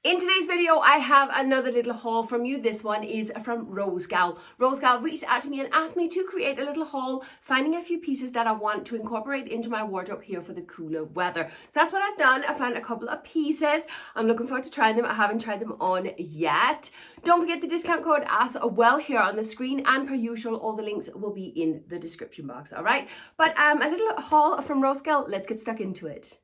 In today's video, I have another little haul from you. This one is from ROSEGAL. ROSEGAL reached out to me and asked me to create a little haul, finding a few pieces that I want to incorporate into my wardrobe here for the cooler weather. So that's what I've done. I found a couple of pieces. I'm looking forward to trying them. I haven't tried them on yet. Don't forget the discount code as well here on the screen, and per usual, all the links will be in the description box, all right? But a little haul from ROSEGAL. Let's get stuck into it.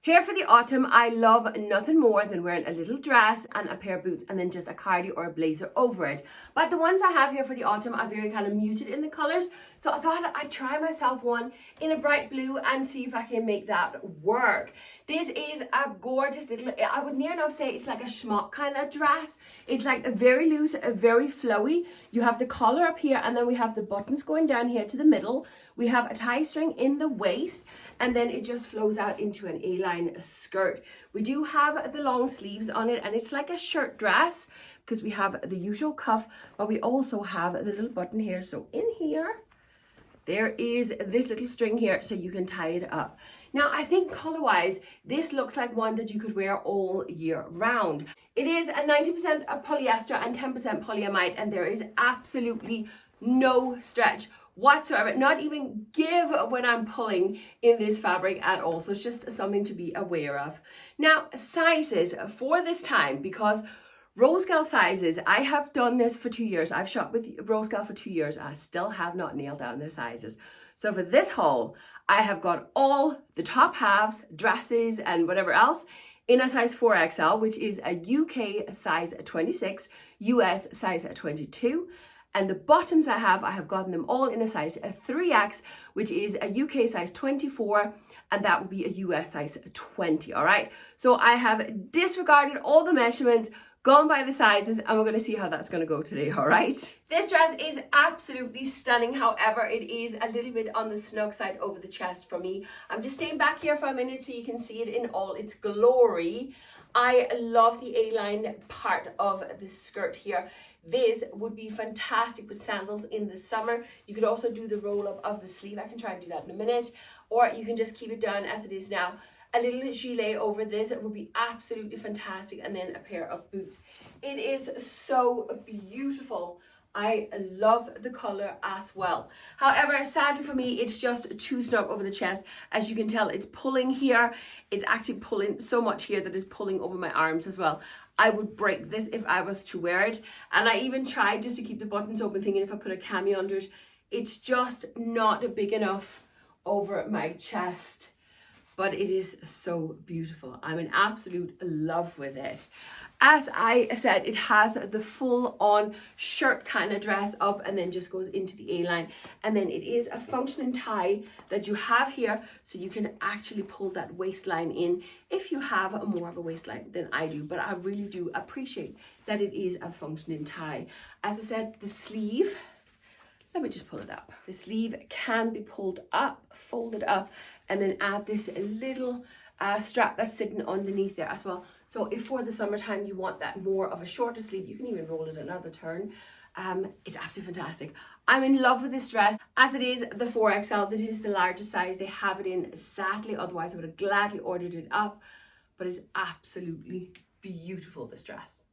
Here for the autumn, I love nothing more than wearing a little dress and a pair of boots and then just a cardi or a blazer over it. But the ones I have here for the autumn are very kind of muted in the colours. So I thought I'd try myself one in a bright blue and see if I can make that work. This is a gorgeous little, I would near enough say it's like a schmuck kind of dress. It's like a very loose, a very flowy. You have the collar up here and then we have the buttons going down here to the middle. We have a tie string in the waist and then it just flows out into an A-line skirt. We do have the long sleeves on it and it's like a shirt dress because we have the usual cuff, but we also have the little button here. So in here, there is this little string here so you can tie it up. Now, I think color-wise, this looks like one that you could wear all year round. It is a 90% polyester and 10% polyamide, and there is absolutely no stretch whatsoever, not even give when I'm pulling in this fabric at all. So it's just something to be aware of. Now, sizes for this time, because ROSEGAL sizes, I have done this for 2 years. I've shopped with ROSEGAL for 2 years. I still have not nailed down their sizes. So for this haul, I have got all the top halves, dresses, and whatever else in a size 4XL, which is a UK size 26, US size 22. And the bottoms I have gotten them all in a size 3X, which is a UK size 24, and that would be a US size 20, all right? So I have disregarded all the measurements, gone by the sizes, and we're going to see how that's going to go today, all right? This dress is absolutely stunning. However, it is a little bit on the snug side over the chest for me. I'm just staying back here for a minute so you can see it in all its glory. I love the A-line part of the skirt here. This would be fantastic with sandals in the summer. You could also do the roll up of the sleeve. I can try and do that in a minute, or you can just keep it down as it is now. A little gilet over this, it would be absolutely fantastic, and then a pair of boots. It is so beautiful. I love the color as well. However, sadly for me, it's just too snug over the chest. As you can tell, it's pulling here. It's actually pulling so much here that it's pulling over my arms as well. I would break this if I was to wear it. And I even tried just to keep the buttons open, thinking if I put a cami under it, it's just not big enough over my chest. But it is so beautiful. I'm in absolute love with it. As I said, it has the full on shirt kind of dress up and then just goes into the A-line. And then it is a functioning tie that you have here, so you can actually pull that waistline in if you have more of a waistline than I do. But I really do appreciate that it is a functioning tie. As I said, the sleeve, let me just pull it up. The sleeve can be pulled up, folded up, and then add this little strap that's sitting underneath there as well. So if for the summertime you want that more of a shorter sleeve, you can even roll it another turn. It's absolutely fantastic. I'm in love with this dress. As it is the 4XL, that is the largest size they have it in, sadly. Otherwise I would have gladly ordered it up. But it's absolutely beautiful, this dress.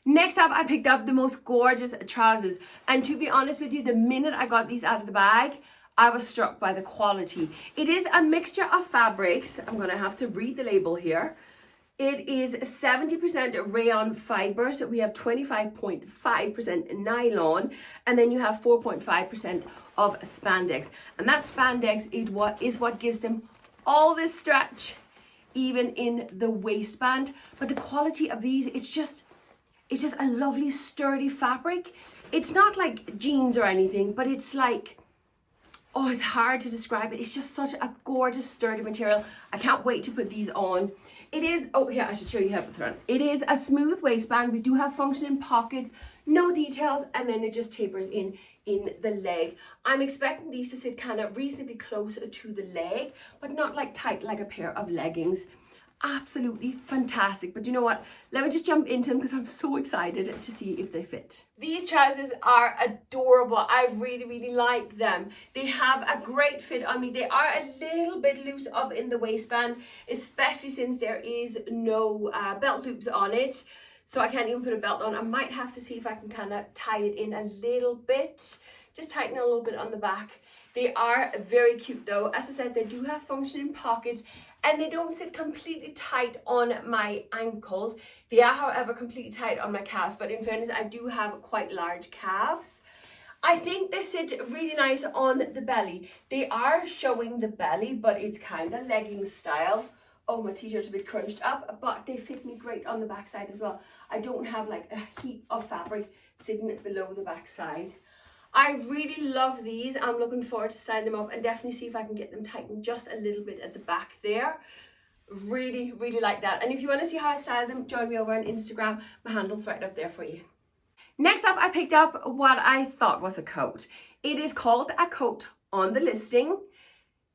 Next up, I picked up the most gorgeous trousers. And to be honest with you, the minute I got these out of the bag, I was struck by the quality. It is a mixture of fabrics. I'm going to have to read the label here. It is 70% rayon fiber. So we have 25.5% nylon. And then you have 4.5% of spandex. And that spandex is what gives them all this stretch, even in the waistband. But the quality of these, it's just a lovely sturdy fabric. It's not like jeans or anything, but it's like, oh, it's hard to describe it. It's just such a gorgeous sturdy material. I can't wait to put these on. It is, oh yeah, I should show you how to front. It is a smooth waistband. We do have functioning pockets, no details, and then it just tapers in the leg. I'm expecting these to sit kind of reasonably close to the leg, but not like tight like a pair of leggings. absolutely fantastic. But you know what? Let me just jump into them because I'm so excited to see if they fit. These trousers are adorable. I really, really like them. They have a great fit on me. They are a little bit loose up in the waistband, especially since there is no belt loops on it. So I can't even put a belt on. I might have to see if I can kind of tie it in a little bit. Just tighten a little bit on the back. They are very cute though. As I said, they do have functioning pockets and they don't sit completely tight on my ankles. They are, however, completely tight on my calves, but in fairness, I do have quite large calves. I think they sit really nice on the belly. They are showing the belly, but it's kind of legging style. Oh, my t-shirt's a bit crunched up, but they fit me great on the backside as well. I don't have like a heap of fabric sitting below the backside. I really love these. I'm looking forward to styling them up and definitely see if I can get them tightened just a little bit at the back there. Really, really like that. And if you want to see how I style them, join me over on Instagram. My handle's right up there for you. Next up, I picked up what I thought was a coat. It is called a coat on the listing.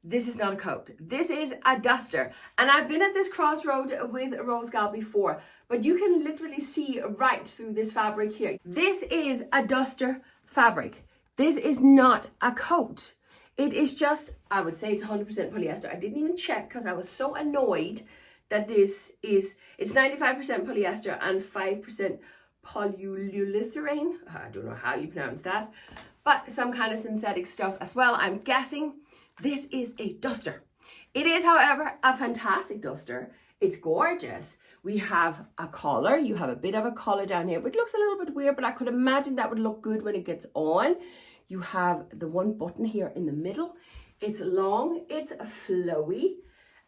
This is not a coat. This is a duster. And I've been at this crossroad with ROSEGAL before, but you can literally see right through this fabric here. This is a duster fabric. This is not a coat. It is just, I would say it's 100% polyester. I didn't even check because I was so annoyed that it's 95% polyester and 5% polyurethane. I don't know how you pronounce that, but some kind of synthetic stuff as well, I'm guessing. This is a duster. It is, however, a fantastic duster. It's gorgeous. We have a collar. You have a bit of a collar down here, which looks a little bit weird, but I could imagine that would look good when it gets on. You have the one button here in the middle. It's long, it's flowy.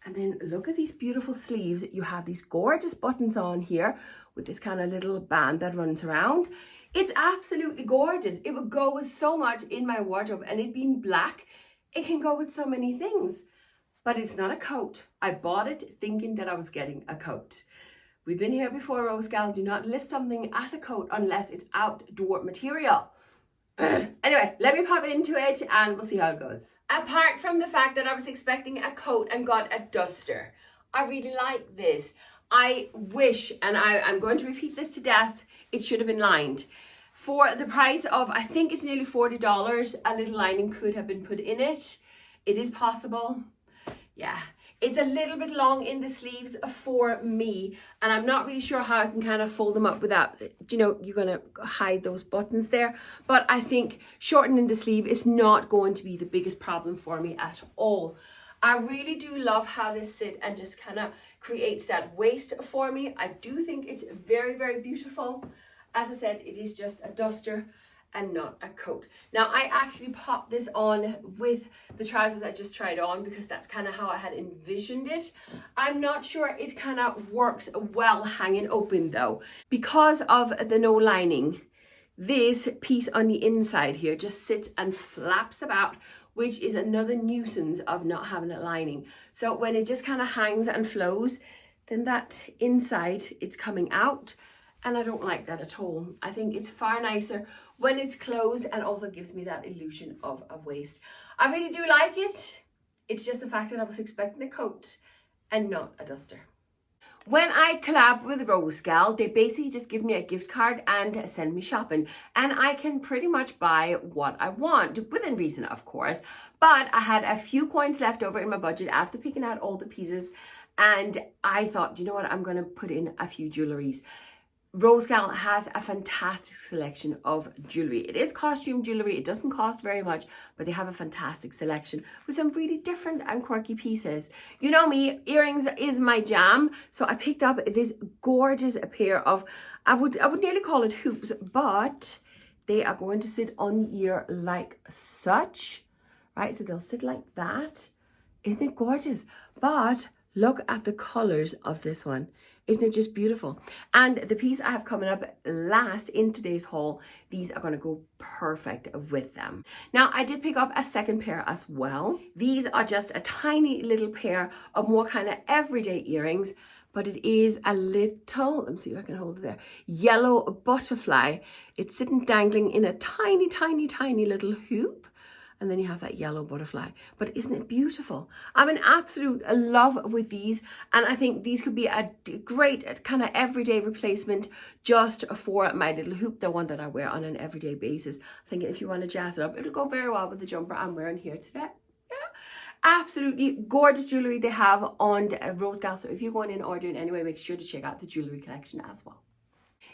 And then look at these beautiful sleeves. You have these gorgeous buttons on here with this kind of little band that runs around. It's absolutely gorgeous. It would go with so much in my wardrobe, and it being black, it can go with so many things. But it's not a coat. I bought it thinking that I was getting a coat. We've been here before, ROSEGAL. Do not list something as a coat unless it's outdoor material. Anyway, let me pop into it and we'll see how it goes. Apart from the fact that I was expecting a coat and got a duster, I really like this. I wish, and I'm going to repeat this to death, it should have been lined. For the price of, I think it's nearly $40, a little lining could have been put in it. It is possible. Yeah, it's a little bit long in the sleeves for me, and I'm not really sure how I can kind of fold them up without, you know, you're going to hide those buttons there. But I think shortening the sleeve is not going to be the biggest problem for me at all. I really do love how this sits and just kind of creates that waist for me. I do think it's very, very beautiful. As I said, it is just a duster and not a coat. Now, I actually popped this on with the trousers I just tried on because that's kind of how I had envisioned it. I'm not sure it kind of works well hanging open though. Because of the no lining, this piece on the inside here just sits and flaps about, which is another nuisance of not having a lining. So when it just kind of hangs and flows, then that inside, it's coming out. And I don't like that at all. I think it's far nicer when it's closed and also gives me that illusion of a waist. I really do like it. It's just the fact that I was expecting a coat and not a duster. When I collab with ROSEGAL, they basically just give me a gift card and send me shopping. And I can pretty much buy what I want, within reason, of course. But I had a few coins left over in my budget after picking out all the pieces. And I thought, you know what, I'm going to put in a few jewelleries. ROSEGAL has a fantastic selection of jewellery. It is costume jewellery. It doesn't cost very much, but they have a fantastic selection with some really different and quirky pieces. You know me, earrings is my jam. So I picked up this gorgeous pair of, I would nearly call it hoops, but they are going to sit on the ear like such, right? So they'll sit like that. Isn't it gorgeous? But look at the colors of this one. Isn't it just beautiful? And the piece I have coming up last in today's haul, these are going to go perfect with them. Now, I did pick up a second pair as well. These are just a tiny little pair of more kind of everyday earrings, but it is a little, let me see if I can hold it there, yellow butterfly. It's sitting dangling in a tiny, tiny, tiny little hoop. and then you have that yellow butterfly. But isn't it beautiful? I'm in absolute love with these, and I think these could be a great kind of everyday replacement just for my little hoop, the one that I wear on an everyday basis. Thinking if you want to jazz it up, it'll go very well with the jumper I'm wearing here today. Absolutely gorgeous jewellery they have on ROSEGAL. So if you're going in ordering anyway, make sure to check out the jewellery collection as well.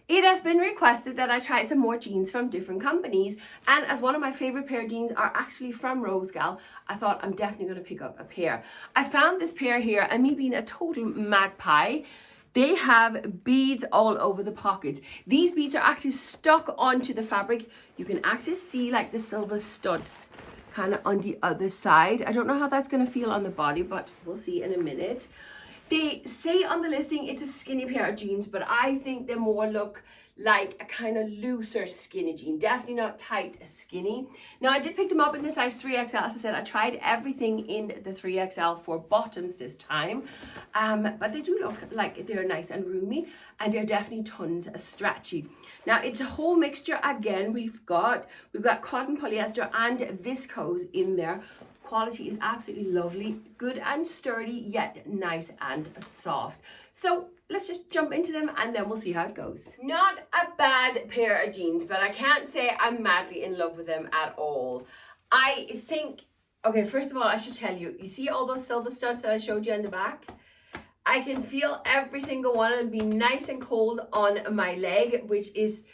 It has been requested that I try some more jeans from different companies, and as one of my favorite pair of jeans are actually from ROSEGAL, I thought I'm definitely going to pick up a pair. I found this pair here, and me being a total magpie, they have beads all over the pockets. These beads are actually stuck onto the fabric. You can actually see like the silver studs kind of on the other side. I don't know how that's going to feel on the body, but we'll see in a minute. They say on the listing it's a skinny pair of jeans, but I think they more look like a kind of looser skinny jean. Definitely not tight skinny. Now I did pick them up in the size 3XL. As I said, I tried everything in the 3XL for bottoms this time. But they do look like they're nice and roomy, and they're definitely tons of stretchy. Now it's a whole mixture again. We've got cotton, polyester and viscose in there. Quality is absolutely lovely, good and sturdy, yet nice and soft. So let's just jump into them and then we'll see how it goes. Not a bad pair of jeans, but I can't say I'm madly in love with them at all. I think, okay, first of all, I should tell you, you see all those silver studs that I showed you on the back? I can feel every single one of them being nice and cold on my leg, which is,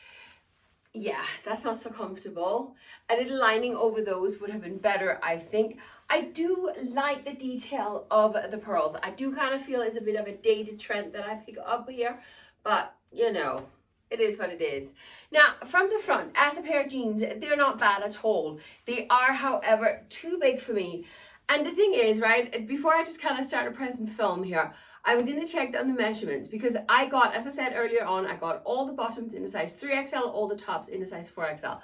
yeah, that's not so comfortable. A little lining over those would have been better, I think. I do like the detail of the pearls. I do kind of feel it's a bit of a dated trend that I pick up here, but you know, it is what it is. Now, from the front, as a pair of jeans, they're not bad at all. They are, however, too big for me. And the thing is, right, before I just kind of started pressing film here, I'm going to check on the measurements because I got, as I said earlier on, I got all the bottoms in a size 3XL, all the tops in a size 4XL.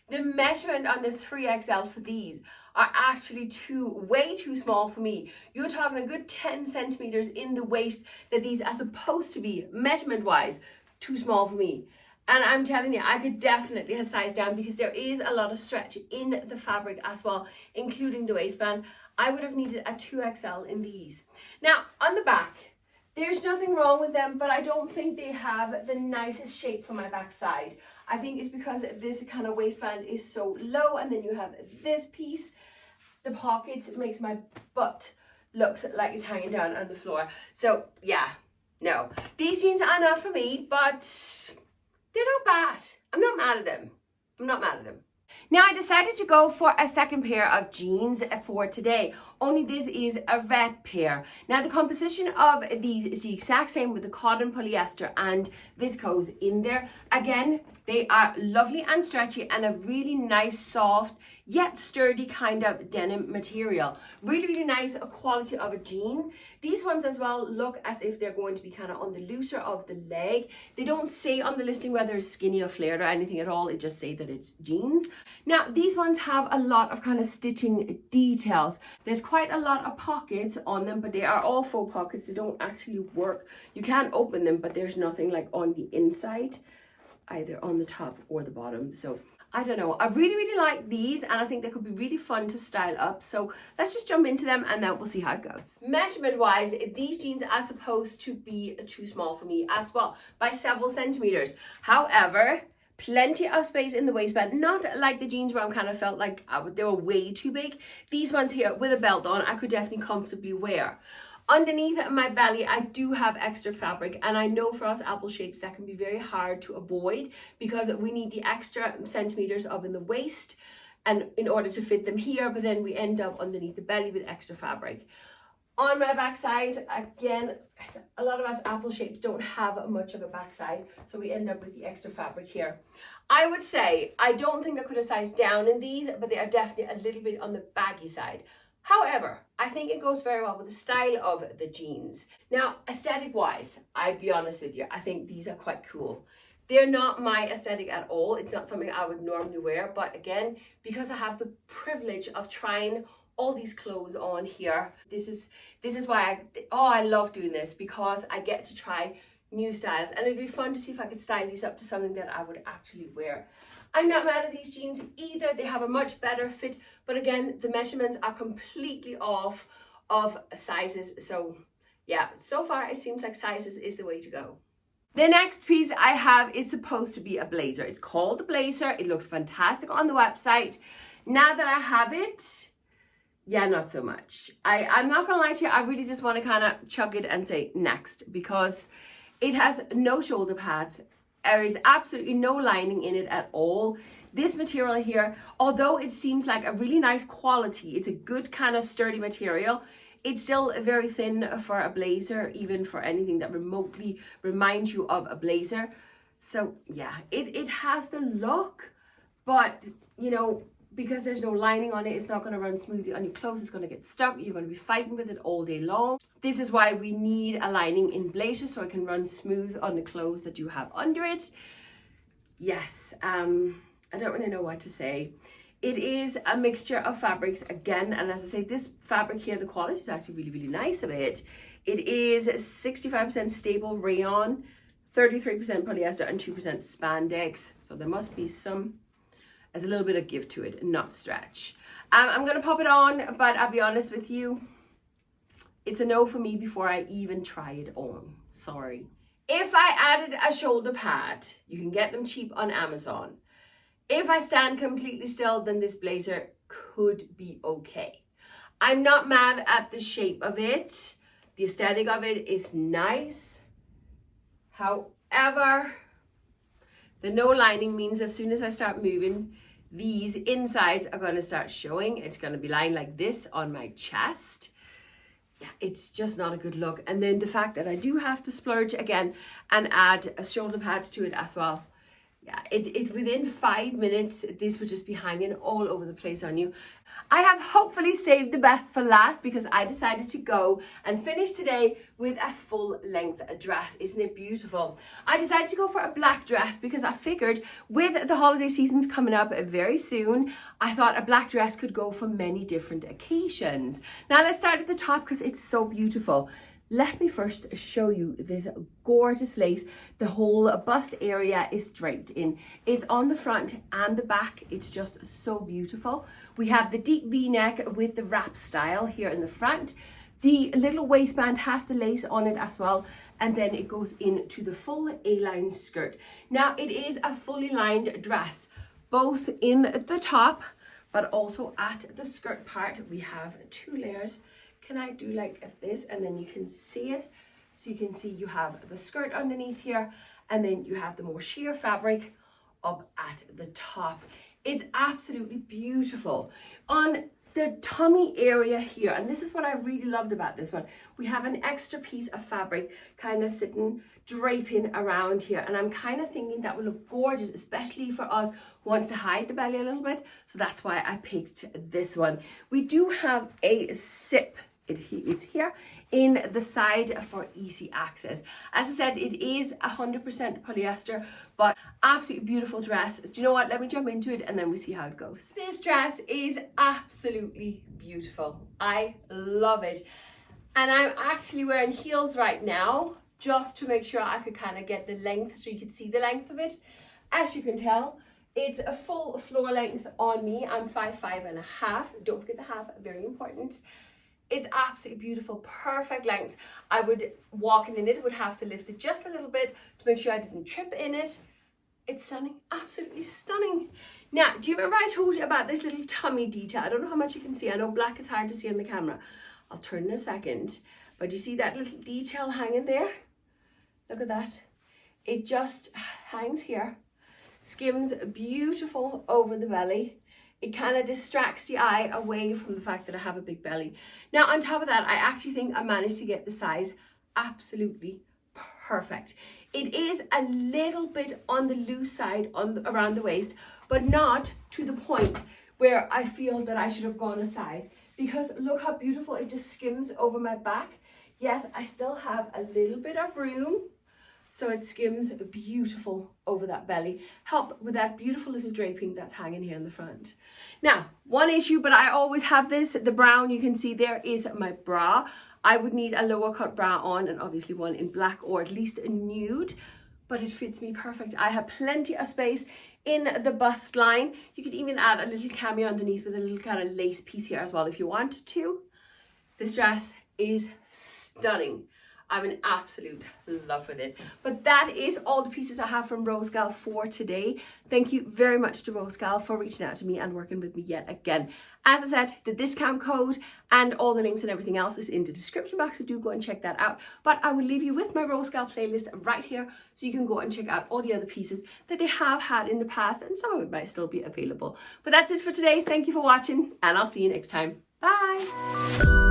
The measurement on the 3XL for these are actually way too small for me. You're talking a good 10 centimeters in the waist that these are supposed to be, measurement-wise, too small for me. And I'm telling you, I could definitely have sized down because there is a lot of stretch in the fabric as well, including the waistband. I would have needed a 2XL in these. Now, on the back, there's nothing wrong with them, but I don't think they have the nicest shape for my backside. I think it's because this kind of waistband is so low, and then you have this piece. The pockets makes my butt looks like it's hanging down on the floor. So yeah, no. These jeans are not for me, but they're not bad. I'm not mad at them. I'm not mad at them. Now I decided to go for a second pair of jeans for today. Only this is a red pair. Now the composition of these is the exact same with the cotton, polyester and viscose in there. Again, they are lovely and stretchy and a really nice, soft, yet sturdy kind of denim material. Really, really nice quality of a jean. These ones as well look as if they're going to be kind of on the looser of the leg. They don't say on the listing whether it's skinny or flared or anything at all. It just say that it's jeans. Now, these ones have a lot of kind of stitching details. There's quite a lot of pockets on them, but they are all faux pockets. They don't actually work. You can open them, but there's nothing like on the inside, either on the top or the bottom. So I don't know. I really, really like these, and I think they could be really fun to style up. So let's just jump into them and then we'll see how it goes. Measurement wise, these jeans are supposed to be too small for me as well by several centimeters. However, plenty of space in the waistband, not like the jeans where I kind of felt like they were way too big. These ones here with a belt on, I could definitely comfortably wear. Underneath my belly, I do have extra fabric, and I know for us apple shapes that can be very hard to avoid because we need the extra centimeters up in the waist and in order to fit them here, but then we end up underneath the belly with extra fabric. On my backside, again, a lot of us apple shapes don't have much of a backside, so we end up with the extra fabric here. I would say, I don't think I could have sized down in these, but they are definitely a little bit on the baggy side. However, I think it goes very well with the style of the jeans. Now, aesthetic wise, I'll be honest with you, I think these are quite cool. They're not my aesthetic at all. It's not something I would normally wear, but again, because I have the privilege of trying all these clothes on here, this is why I love doing this, because I get to try new styles, and it'd be fun to see if I could style these up to something that I would actually wear. I'm not mad at these jeans either. They have a much better fit, but again, the measurements are completely off of sizes. So yeah, so far it seems like sizes is the way to go. The next piece I have is supposed to be a blazer. It's called a blazer. It looks fantastic on the website. Now that I have it, yeah, not so much. I'm not gonna lie to you, I really just want to kind of chuck it and say next, because it has no shoulder pads. There is absolutely no lining in it at all. This material here, although it seems like a really nice quality, it's a good kind of sturdy material, it's still very thin for a blazer, even for anything that remotely reminds you of a blazer. So yeah, it has the look, but you know, because there's no lining on it, it's not going to run smoothly on your clothes. It's going to get stuck. You're going to be fighting with it all day long. This is why we need a lining in blazers, so it can run smooth on the clothes that you have under it. Yes, I don't really know what to say. It is a mixture of fabrics again, and as I say, this fabric here, the quality is actually really, really nice of it. It is 65% stable rayon, 33% polyester, and 2% spandex. So there must be some, there's a little bit of give to it, not stretch. I'm gonna pop it on, but I'll be honest with you, it's a no for me before I even try it on. Sorry. If I added a shoulder pad, you can get them cheap on Amazon. If I stand completely still, then this blazer could be okay. I'm not mad at the shape of it. The aesthetic of it is nice. However, the no lining means as soon as I start moving, these insides are going to start showing. It's going to be lying like this on my chest. Yeah, it's just not a good look. And then the fact that I do have to splurge again and add shoulder pads to it as well. Yeah, it within 5 minutes, this would just be hanging all over the place on you. I have hopefully saved the best for last, because I decided to go and finish today with a full length dress. Isn't it beautiful? I decided to go for a black dress because I figured with the holiday seasons coming up very soon, I thought a black dress could go for many different occasions. Now let's start at the top because it's so beautiful. Let me first show you this gorgeous lace. The whole bust area is draped in. It's on the front and the back. It's just so beautiful. We have the deep V-neck with the wrap style here in the front. The little waistband has the lace on it as well. And then it goes into the full A-line skirt. Now it is a fully lined dress, both in the top, but also at the skirt part. We have 2 layers. Can I do like this, and then you can see it? So you can see you have the skirt underneath here, and then you have the more sheer fabric up at the top. It's absolutely beautiful. On the tummy area here, and this is what I really loved about this one, we have an extra piece of fabric kind of sitting, draping around here, and I'm kind of thinking that will look gorgeous, especially for us who wants to hide the belly a little bit. So that's why I picked this one. We do have a zip. It's here in the side for easy access. As I said, it is 100% polyester, but absolutely beautiful dress. Do you know what? Let me jump into it and then we see how it goes. This dress is absolutely beautiful. I love it. And I'm actually wearing heels right now just to make sure I could kind of get the length so you could see the length of it. As you can tell, it's a full floor length on me. I'm 5'5.5". Don't forget the half, very important. It's absolutely beautiful, perfect length. I would, walking in it, would have to lift it just a little bit to make sure I didn't trip in it. It's stunning, absolutely stunning. Now, do you remember I told you about this little tummy detail? I don't know how much you can see. I know black is hard to see on the camera. I'll turn in a second. But you see that little detail hanging there? Look at that. It just hangs here. Skims beautiful over the belly. It kind of distracts the eye away from the fact that I have a big belly. Now, on top of that, I actually think I managed to get the size absolutely perfect. It is a little bit on the loose side around the waist, but not to the point where I feel that I should have gone a size. Because look how beautiful it just skims over my back. Yet I still have a little bit of room. So it skims beautiful over that belly. Help with that beautiful little draping that's hanging here in the front. Now, one issue, but I always have this, the brown you can see there is my bra. I would need a lower cut bra on, and obviously one in black or at least a nude, but it fits me perfect. I have plenty of space in the bust line. You could even add a little cameo underneath with a little kind of lace piece here as well if you wanted to. This dress is stunning. I'm in absolute love with it. But that is all the pieces I have from ROSEGAL for today. Thank you very much to ROSEGAL for reaching out to me and working with me yet again. As I said, the discount code and all the links and everything else is in the description box, so do go and check that out. But I will leave you with my ROSEGAL playlist right here, so you can go and check out all the other pieces that they have had in the past, and some of it might still be available. But that's it for today. Thank you for watching, and I'll see you next time. Bye!